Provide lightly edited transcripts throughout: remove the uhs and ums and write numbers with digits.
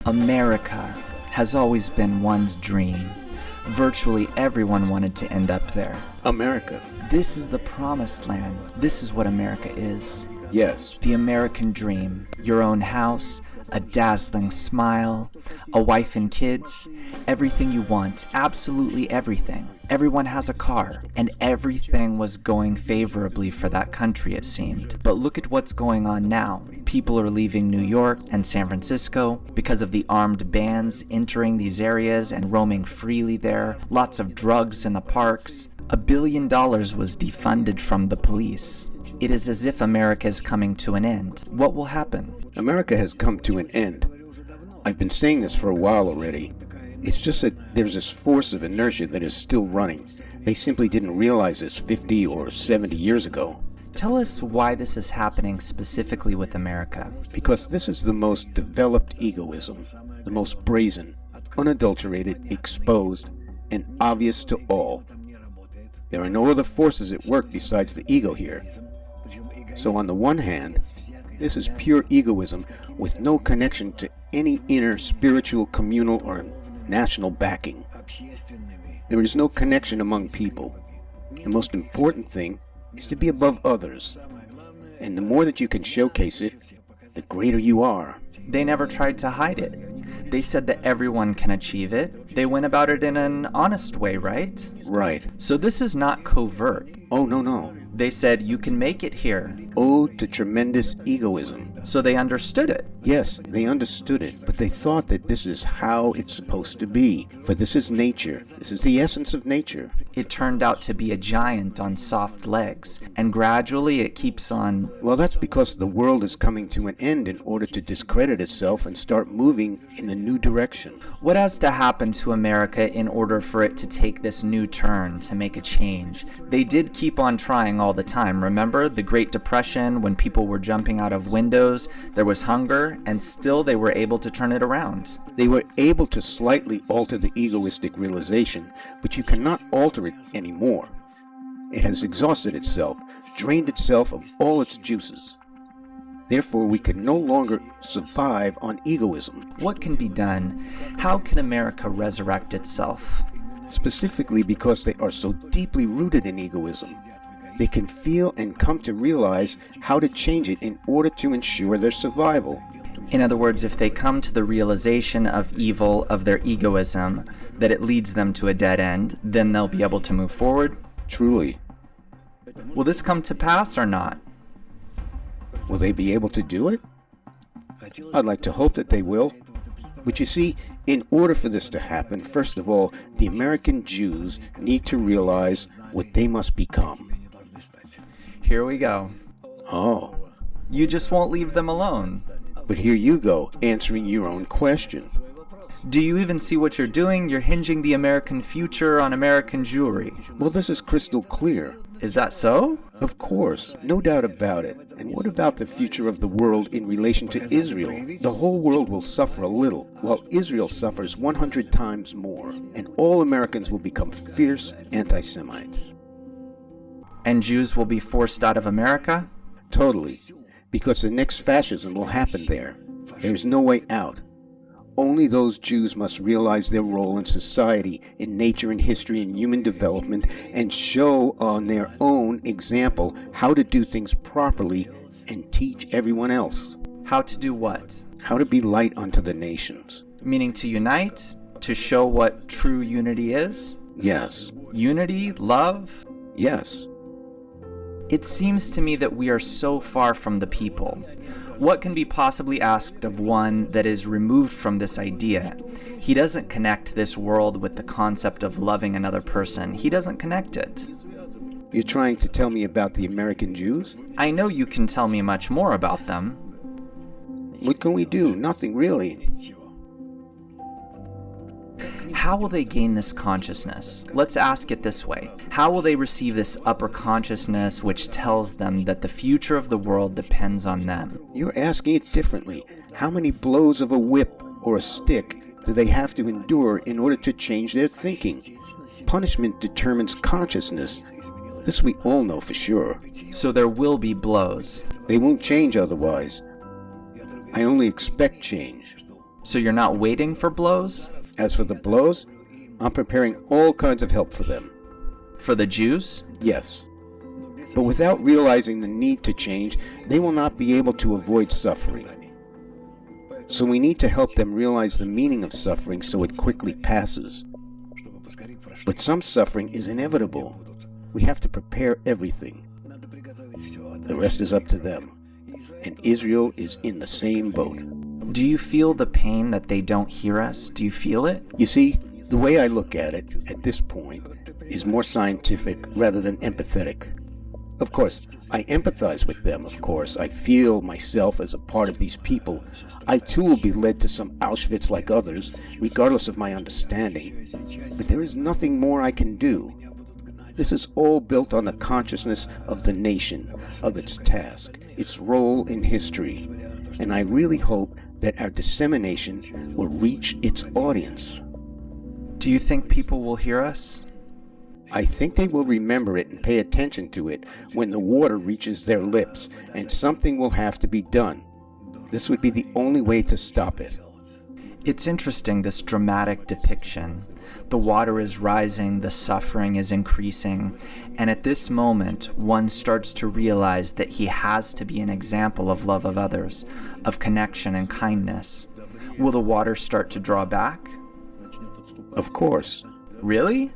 America has always been one's dream. Virtually everyone wanted to end up there. America. This is the promised land. This is what America is. Yes. The American dream. Your own house, a dazzling smile, a wife and kids, everything you want, absolutely everything. Everyone has a car, and everything was going favorably for that country, it seemed. But look at what's going on now. People are leaving New York and San Francisco because of the armed bands entering these areas and roaming freely there, lots of drugs in the parks. $1 billion was defunded from the police. It is as if America is coming to an end. What will happen? America has come to an end. I've been saying this for a while already. It's just that there's this force of inertia that is still running. They simply didn't realize this 50 or 70 years ago. Tell us why this is happening specifically with America. Because this is the most developed egoism, the most brazen, unadulterated, exposed, and obvious to all. There are no other forces at work besides the ego here. So on the one hand, this is pure egoism with no connection to any inner spiritual, communal, or national backing. There is no connection among people. The most important thing is to be above others. And the more that you can showcase it, the greater you are. They never tried to hide it. They said that everyone can achieve it. They went about it in an honest way, right? Right. So this is not covert. Oh, no. They said, you can make it here. Ode to tremendous egoism. So they understood it. Yes, they understood it, but they thought that this is how it's supposed to be. For this is nature. This is the essence of nature. It turned out to be a giant on soft legs, and gradually it keeps on... Well, that's because the world is coming to an end in order to discredit itself and start moving in a new direction. What has to happen to America in order for it to take this new turn, to make a change? They did keep on trying all the time. Remember the Great Depression, when people were jumping out of windows, there was hunger, and still they were able to turn it around. They were able to slightly alter the egoistic realization, but you cannot alter it anymore. It has exhausted itself, drained itself of all its juices. Therefore, we can no longer survive on egoism. What can be done? How can America resurrect itself? Specifically because they are so deeply rooted in egoism. They can feel and come to realize how to change it in order to ensure their survival. In other words, if they come to the realization of evil of their egoism, that it leads them to a dead end, then they'll be able to move forward? Truly. Will this come to pass or not? Will they be able to do it? I'd like to hope that they will. But you see, in order for this to happen, first of all, the American Jews need to realize what they must become. Here we go. Oh. You just won't leave them alone. But here you go, answering your own question. Do you even see what you're doing? You're hinging the American future on American Jewry. Well, this is crystal clear. Is that so? Of course, no doubt about it. And what about the future of the world in relation to Israel? The whole world will suffer a little, while Israel suffers 100 times more, and all Americans will become fierce anti-Semites. And Jews will be forced out of America? Totally, because the next fascism will happen there. There is no way out. Only those Jews must realize their role in society, in nature and history and human development, and show on their own example how to do things properly and teach everyone else. How to do what? How to be light unto the nations. Meaning to unite? To show what true unity is? Yes. Unity? Love? Yes. It seems to me that we are so far from the people. What can be possibly asked of one that is removed from this idea? He doesn't connect this world with the concept of loving another person. He doesn't connect it. You're trying to tell me about the American Jews? I know you can tell me much more about them. What can we do? Nothing, really. How will they gain this consciousness? Let's ask it this way. How will they receive this upper consciousness which tells them that the future of the world depends on them? You're asking it differently. How many blows of a whip or a stick do they have to endure in order to change their thinking? Punishment determines consciousness. This we all know for sure. So there will be blows. They won't change otherwise. I only expect change. So you're not waiting for blows? As for the blows, I'm preparing all kinds of help for them. For the Jews? Yes. But without realizing the need to change, they will not be able to avoid suffering. So we need to help them realize the meaning of suffering so it quickly passes. But some suffering is inevitable. We have to prepare everything. The rest is up to them. And Israel is in the same boat. Do you feel the pain that they don't hear us? Do you feel it? You see, the way I look at it, at this point, is more scientific rather than empathetic. Of course, I empathize with them, of course. I feel myself as a part of these people. I too will be led to some Auschwitz like others, regardless of my understanding. But there is nothing more I can do. This is all built on the consciousness of the nation, of its task, its role in history. And I really hope that our dissemination will reach its audience. Do you think people will hear us? I think they will remember it and pay attention to it when the water reaches their lips, and something will have to be done. This would be the only way to stop it. It's interesting, this dramatic depiction. The water is rising, the suffering is increasing, and at this moment, one starts to realize that he has to be an example of love of others, of connection and kindness. Will the water start to draw back? Of course. Really?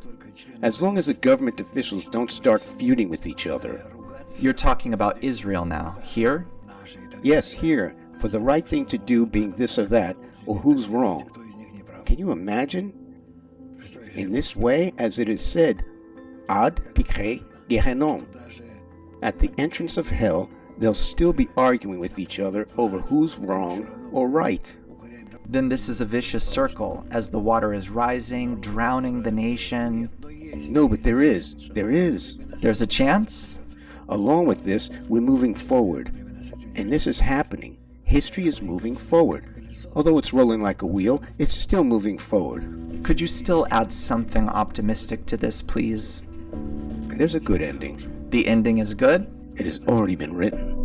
As long as the government officials don't start feuding with each other. You're talking about Israel now, here? Yes, here, for the right thing to do being this or that, or who's wrong. Can you imagine? In this way, as it is said, ad pikre gehenom. At the entrance of hell, they'll still be arguing with each other over who's wrong or right. Then this is a vicious circle, as the water is rising, drowning the nation. No, but there is. There's a chance? Along with this, we're moving forward. And this is happening. History is moving forward. Although it's rolling like a wheel, it's still moving forward. Could you still add something optimistic to this, please? There's a good ending. The ending is good? It has already been written.